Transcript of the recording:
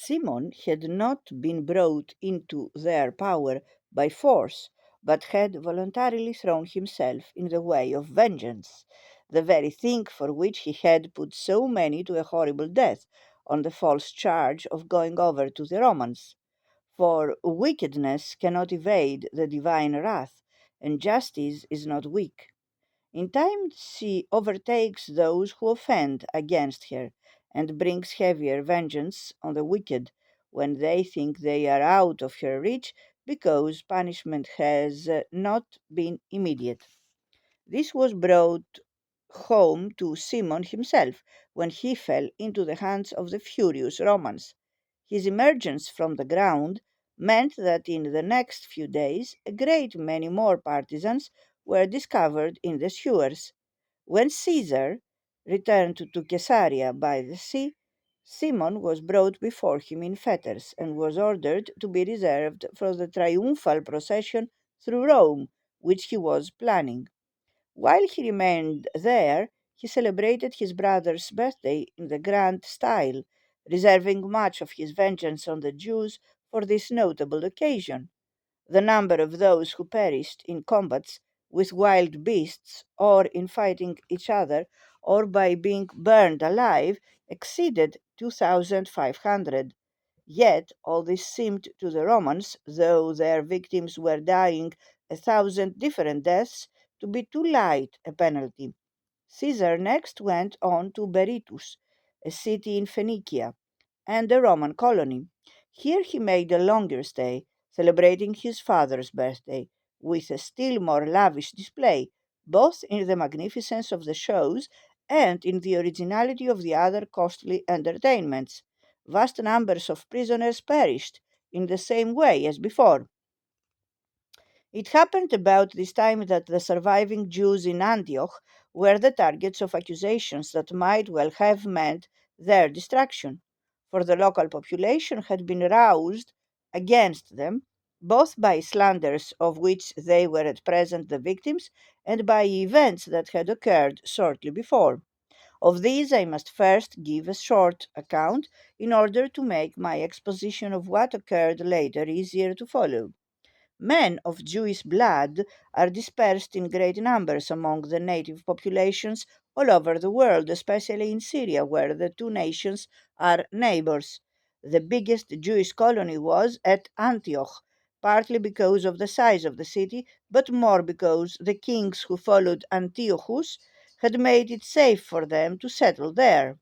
Simon had not been brought into their power by force, but had voluntarily thrown himself in the way of vengeance, the very thing for which he had put so many to a horrible death on the false charge of going over to the Romans. For wickedness cannot evade the divine wrath, and justice is not weak. In time she overtakes those who offend against her, and brings heavier vengeance on the wicked when they think they are out of her reach because punishment has not been immediate. This was brought home to Simon himself when he fell into the hands of the furious Romans. His emergence from the ground meant that in the next few days a great many more partisans were discovered in the sewers. When Caesar returned to Caesarea by the sea, Simon was brought before him in fetters and was ordered to be reserved for the triumphal procession through Rome, which he was planning. While he remained there, he celebrated his brother's birthday in the grand style, reserving much of his vengeance on the Jews for this notable occasion. The number of those who perished in combats with wild beasts, or in fighting each other, or by being burned alive, exceeded 2,500. Yet all this seemed to the Romans, though their victims were dying 1,000 different deaths, to be too light a penalty. Caesar next went on to Berytus, a city in Phoenicia, and a Roman colony. Here he made a longer stay, celebrating his father's birthday, with a still more lavish display, both in the magnificence of the shows and in the originality of the other costly entertainments. Vast numbers of prisoners perished in the same way as before. It happened about this time that the surviving Jews in Antioch were the targets of accusations that might well have meant their destruction, for the local population had been roused against them, both by slanders of which they were at present the victims and by events that had occurred shortly before. Of these I must first give a short account in order to make my exposition of what occurred later easier to follow. Men of Jewish blood are dispersed in great numbers among the native populations all over the world, especially in Syria, where the two nations are neighbors. The biggest Jewish colony was at Antioch, partly because of the size of the city, but more because the kings who followed Antiochus had made it safe for them to settle there.